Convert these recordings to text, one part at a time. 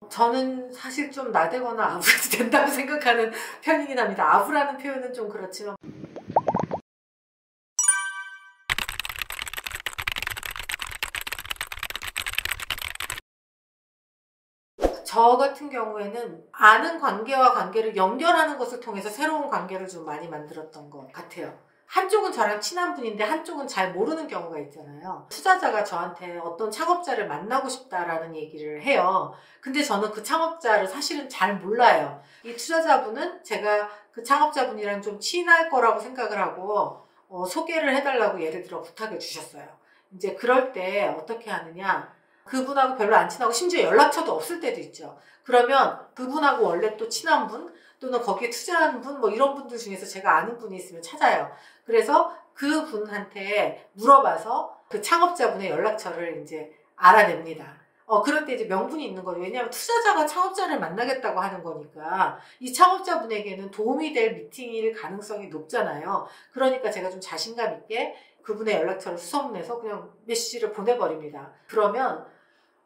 저는 사실 좀 나대거나 아부라도 된다고 생각하는 편이긴 합니다. 아부라는 표현은 좀 그렇지만 저 같은 경우에는 아는 관계와 관계를 연결하는 것을 통해서 새로운 관계를 좀 많이 만들었던 것 같아요. 한쪽은 저랑 친한 분인데 한쪽은 잘 모르는 경우가 있잖아요. 투자자가 저한테 어떤 창업자를 만나고 싶다라는 얘기를 해요. 근데 저는 그 창업자를 사실은 잘 몰라요. 이 투자자분은 제가 그 창업자분이랑 좀 친할 거라고 생각을 하고 소개를 해달라고 예를 들어 부탁을 주셨어요. 이제 그럴 때 어떻게 하느냐, 그분하고 별로 안 친하고 심지어 연락처도 없을 때도 있죠. 그러면 그분하고 원래 또 친한 분 또는 거기에 투자하는 분 뭐 이런 분들 중에서 제가 아는 분이 있으면 찾아요. 그래서 그분한테 물어봐서 그 창업자분의 연락처를 이제 알아냅니다. 그럴 때 이제 명분이 있는 거예요. 왜냐하면 투자자가 창업자를 만나겠다고 하는 거니까 이 창업자분에게는 도움이 될 미팅일 가능성이 높잖아요. 그러니까 제가 좀 자신감 있게 그분의 연락처를 수성내서 그냥 메시지를 보내버립니다. 그러면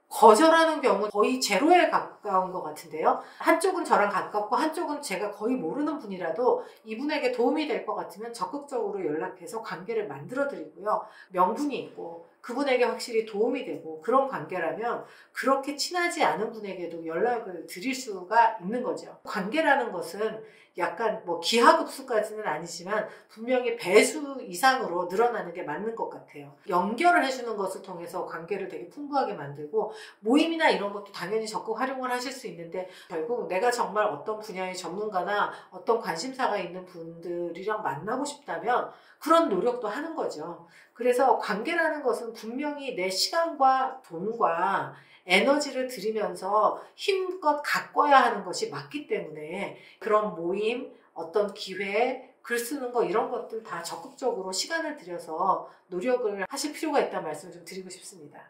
거절하는 경우는 거의 제로에 가까운 것 같은데요. 한쪽은 저랑 가깝고 한쪽은 제가 거의 모르는 분이라도 이분에게 도움이 될 것 같으면 적극적으로 연락해서 관계를 만들어드리고요. 명분이 있고 그분에게 확실히 도움이 되고 그런 관계라면 그렇게 친하지 않은 분에게도 연락을 드릴 수가 있는 거죠. 관계라는 것은 약간 뭐 기하급수까지는 아니지만 분명히 배수 이상으로 늘어나는 게 맞는 것 같아요. 연결을 해주는 것을 통해서 관계를 되게 풍부하게 만들고 모임이나 이런 것도 당연히 적극 활용을 하실 수 있는데 결국 내가 정말 어떤 분야의 전문가나 어떤 관심사가 있는 분들이랑 만나고 싶다면 그런 노력도 하는 거죠. 그래서 관계라는 것은 분명히 내 시간과 돈과 에너지를 들이면서 힘껏 가꿔야 하는 것이 맞기 때문에 그런 모임, 어떤 기회, 글 쓰는 거 이런 것들 다 적극적으로 시간을 들여서 노력을 하실 필요가 있다는 말씀을 좀 드리고 싶습니다.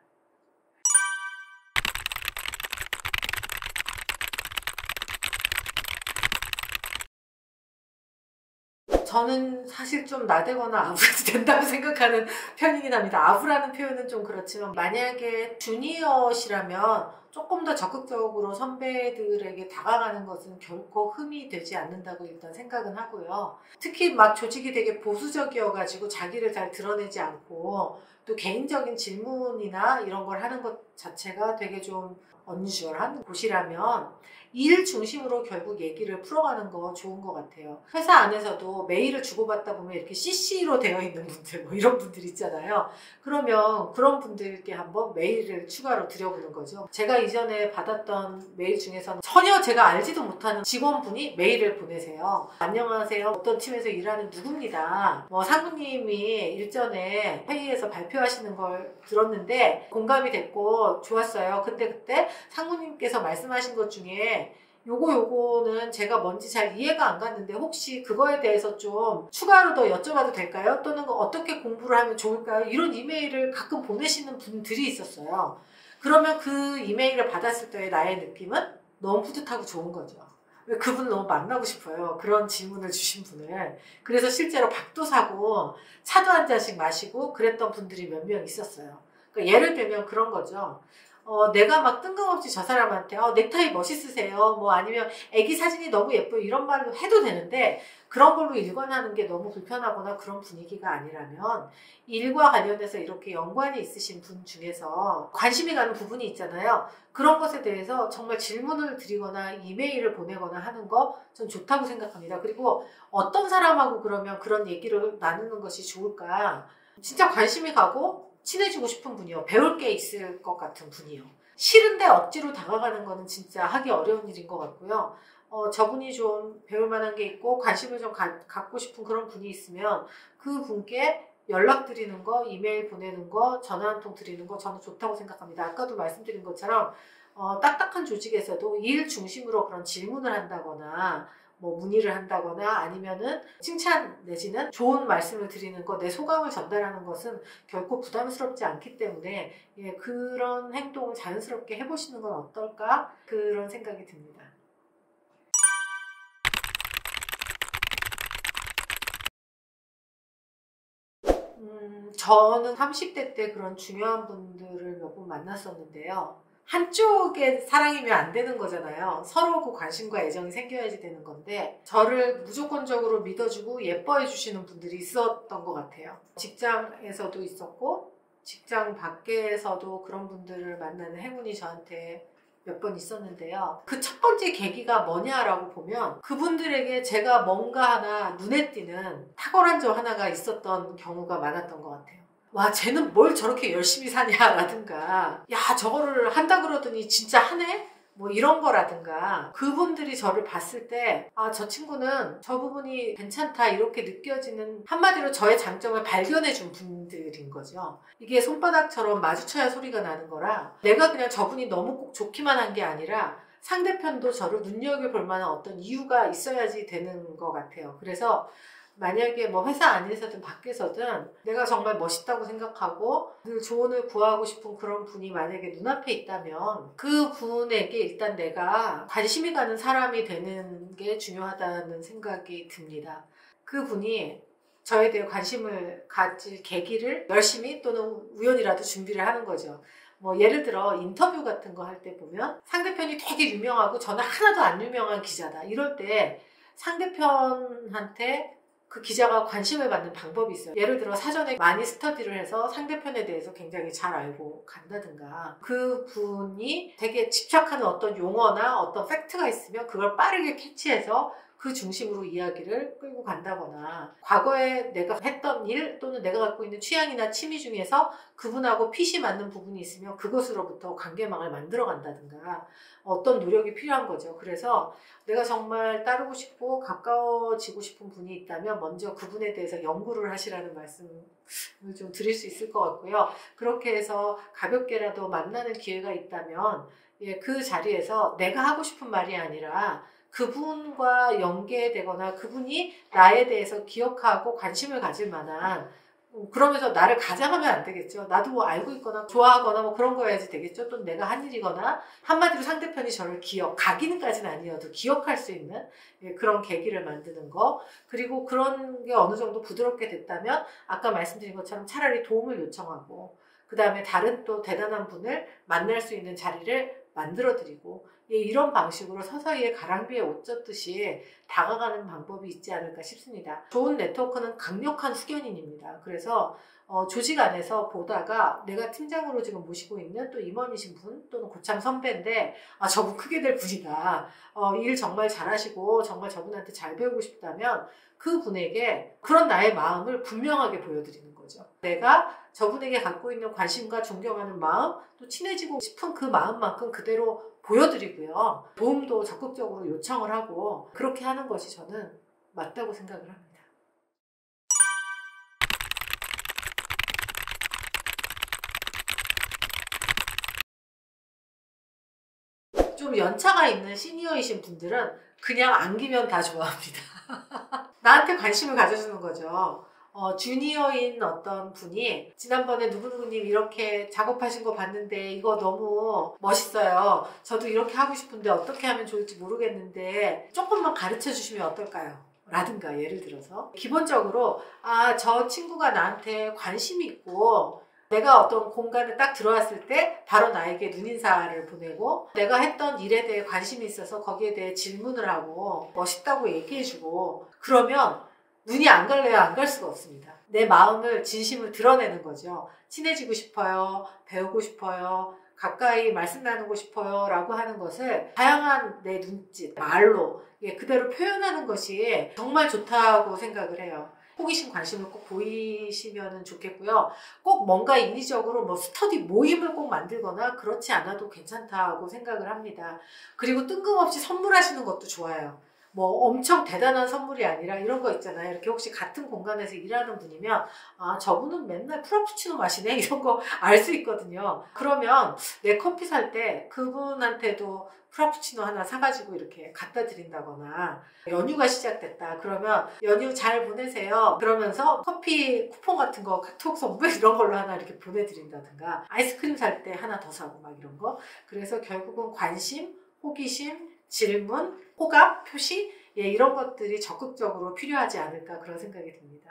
저는 사실 좀 나대거나 아부라도 된다고 생각하는 편이긴 합니다. 아부라는 표현은 좀 그렇지만 만약에 주니어시라면 조금 더 적극적으로 선배들에게 다가가는 것은 결코 흠이 되지 않는다고 일단 생각은 하고요. 특히 막 조직이 되게 보수적이어가지고 자기를 잘 드러내지 않고 또 개인적인 질문이나 이런 걸 하는 것 자체가 되게 좀 언유절한 곳이라면 일 중심으로 결국 얘기를 풀어가는 거 좋은 것 같아요. 회사 안에서도 메일을 주고받다 보면 이렇게 CC로 되어 있는 분들 뭐 이런 분들 있잖아요. 그러면 그런 분들께 한번 메일을 추가로 드려보는 거죠. 제가 이전에 받았던 메일 중에서는 전혀 제가 알지도 못하는 직원분이 메일을 보내세요. 안녕하세요. 어떤 팀에서 일하는 누구입니다. 뭐 상무님이 일전에 회의에서 발표하시는 걸 들었는데 공감이 됐고 좋았어요. 근데 그때 상무님께서 말씀하신 것 중에 요거는 제가 뭔지 잘 이해가 안 갔는데 혹시 그거에 대해서 좀 추가로 더 여쭤봐도 될까요? 또는 어떻게 공부를 하면 좋을까요? 이런 이메일을 가끔 보내시는 분들이 있었어요. 그러면 그 이메일을 받았을 때의 나의 느낌은 너무 뿌듯하고 좋은 거죠. 그분을 너무 만나고 싶어요. 그런 질문을 주신 분을. 그래서 실제로 밥도 사고 차도 한 잔씩 마시고 그랬던 분들이 몇 명 있었어요. 그러니까 예를 들면 그런 거죠. 내가 막 뜬금없이 저 사람한테 넥타이 멋있으세요. 뭐 아니면 애기 사진이 너무 예뻐요. 이런 말로 해도 되는데 그런 걸로 일관하는 게 너무 불편하거나 그런 분위기가 아니라면 일과 관련해서 이렇게 연관이 있으신 분 중에서 관심이 가는 부분이 있잖아요. 그런 것에 대해서 정말 질문을 드리거나 이메일을 보내거나 하는 거 전 좋다고 생각합니다. 그리고 어떤 사람하고 그러면 그런 얘기를 나누는 것이 좋을까? 진짜 관심이 가고 친해지고 싶은 분이요. 배울 게 있을 것 같은 분이요. 싫은데 억지로 다가가는 거는 진짜 하기 어려운 일인 것 같고요. 저분이 좀 배울 만한 게 있고 관심을 좀 갖고 싶은 그런 분이 있으면 그 분께 연락드리는 거, 이메일 보내는 거, 전화 한 통 드리는 거 저는 좋다고 생각합니다. 아까도 말씀드린 것처럼 딱딱한 조직에서도 일 중심으로 그런 질문을 한다거나 뭐 문의를 한다거나 아니면은 칭찬 내지는 좋은 말씀을 드리는 것, 내 소감을 전달하는 것은 결코 부담스럽지 않기 때문에 그런 행동을 자연스럽게 해보시는 건 어떨까? 그런 생각이 듭니다. 저는 30대 때 그런 중요한 분들을 몇 분 만났었는데요. 한쪽의 사랑이면 안 되는 거잖아요. 서로 그 관심과 애정이 생겨야지 되는 건데 저를 무조건적으로 믿어주고 예뻐해 주시는 분들이 있었던 것 같아요. 직장에서도 있었고 직장 밖에서도 그런 분들을 만나는 행운이 저한테 몇 번 있었는데요. 그 첫 번째 계기가 뭐냐라고 보면 그분들에게 제가 뭔가 하나 눈에 띄는 탁월한 점 하나가 있었던 경우가 많았던 것 같아요. 와, 쟤는 뭘 저렇게 열심히 사냐라든가, 야, 저거를 한다 그러더니 진짜 하네? 뭐 이런 거라든가, 그분들이 저를 봤을 때, 아, 저 친구는 저 부분이 괜찮다, 이렇게 느껴지는, 한마디로 저의 장점을 발견해 준 분들인 거죠. 이게 손바닥처럼 마주쳐야 소리가 나는 거라, 내가 그냥 저분이 너무 꼭 좋기만 한 게 아니라, 상대편도 저를 눈여겨볼 만한 어떤 이유가 있어야지 되는 것 같아요. 그래서 만약에 뭐 회사 안에서든 밖에서든 내가 정말 멋있다고 생각하고 늘 조언을 구하고 싶은 그런 분이 만약에 눈앞에 있다면 그 분에게 일단 내가 관심이 가는 사람이 되는 게 중요하다는 생각이 듭니다. 그 분이 저에 대해 관심을 가질 계기를 열심히 또는 우연이라도 준비를 하는 거죠. 뭐 예를 들어 인터뷰 같은 거 할 때 보면 상대편이 되게 유명하고 저는 하나도 안 유명한 기자다. 이럴 때 상대편한테 그 기자가 관심을 받는 방법이 있어요. 예를 들어 사전에 많이 스터디를 해서 상대편에 대해서 굉장히 잘 알고 간다든가 그 분이 되게 집착하는 어떤 용어나 어떤 팩트가 있으면 그걸 빠르게 캐치해서 그 중심으로 이야기를 끌고 간다거나 과거에 내가 했던 일 또는 내가 갖고 있는 취향이나 취미 중에서 그분하고 핏이 맞는 부분이 있으면 그것으로부터 관계망을 만들어 간다든가 어떤 노력이 필요한 거죠. 그래서 내가 정말 따르고 싶고 가까워지고 싶은 분이 있다면 먼저 그분에 대해서 연구를 하시라는 말씀을 좀 드릴 수 있을 것 같고요. 그렇게 해서 가볍게라도 만나는 기회가 있다면 그 자리에서 내가 하고 싶은 말이 아니라 그분과 연계되거나 그분이 나에 대해서 기억하고 관심을 가질 만한 그러면서 나를 가장하면 안 되겠죠. 나도 뭐 알고 있거나 좋아하거나 뭐 그런 거여야지 되겠죠. 또 내가 한 일이거나 한마디로 상대편이 저를 각인까지는 아니어도 기억할 수 있는 그런 계기를 만드는 거. 그리고 그런 게 어느 정도 부드럽게 됐다면 아까 말씀드린 것처럼 차라리 도움을 요청하고 그 다음에 다른 또 대단한 분을 만날 수 있는 자리를 만들어드리고 이런 방식으로 서서히 가랑비에 옷 젖듯이 다가가는 방법이 있지 않을까 싶습니다. 좋은 네트워크는 강력한 후견인입니다. 그래서 조직 안에서 보다가 내가 팀장으로 지금 모시고 있는 또 임원이신 분 또는 고참 선배인데 저분 크게 될 분이다. 일 정말 잘하시고 정말 저분한테 잘 배우고 싶다면 그분에게 그런 나의 마음을 분명하게 보여드리는 거죠. 내가 저분에게 갖고 있는 관심과 존경하는 마음 또 친해지고 싶은 그 마음만큼 그대로 보여드리고요. 도움도 적극적으로 요청을 하고 그렇게 하는 것이 저는 맞다고 생각을 합니다. 좀 연차가 있는 시니어이신 분들은 그냥 안기면 다 좋아합니다. 나한테 관심을 가져주는 거죠. 주니어인 어떤 분이 지난번에 누구누구님 이렇게 작업하신 거 봤는데 이거 너무 멋있어요. 저도 이렇게 하고 싶은데 어떻게 하면 좋을지 모르겠는데 조금만 가르쳐 주시면 어떨까요? 라든가 예를 들어서 기본적으로 저 친구가 나한테 관심이 있고 내가 어떤 공간에 딱 들어왔을 때 바로 나에게 눈인사를 보내고 내가 했던 일에 대해 관심이 있어서 거기에 대해 질문을 하고 멋있다고 얘기해주고 그러면 눈이 안 갈래야 안 갈 수가 없습니다. 내 마음을 진심을 드러내는 거죠. 친해지고 싶어요. 배우고 싶어요. 가까이 말씀 나누고 싶어요. 라고 하는 것을 다양한 내 눈짓, 말로 그대로 표현하는 것이 정말 좋다고 생각을 해요. 호기심, 관심을 꼭 보이시면 좋겠고요. 꼭 뭔가 인위적으로 뭐 스터디 모임을 꼭 만들거나 그렇지 않아도 괜찮다고 생각을 합니다. 그리고 뜬금없이 선물하시는 것도 좋아요. 뭐 엄청 대단한 선물이 아니라 이런 거 있잖아요. 이렇게 혹시 같은 공간에서 일하는 분이면 저분은 맨날 프라푸치노 마시네 이런 거 알 수 있거든요. 그러면 내 커피 살 때 그분한테도 프라푸치노 하나 사가지고 이렇게 갖다 드린다거나 연휴가 시작됐다 그러면 연휴 잘 보내세요 그러면서 커피 쿠폰 같은 거 카톡 선물 이런 걸로 하나 이렇게 보내드린다든가 아이스크림 살 때 하나 더 사고 막 이런 거. 그래서 결국은 관심, 호기심, 질문, 호감, 표시 이런 것들이 적극적으로 필요하지 않을까 그런 생각이 듭니다.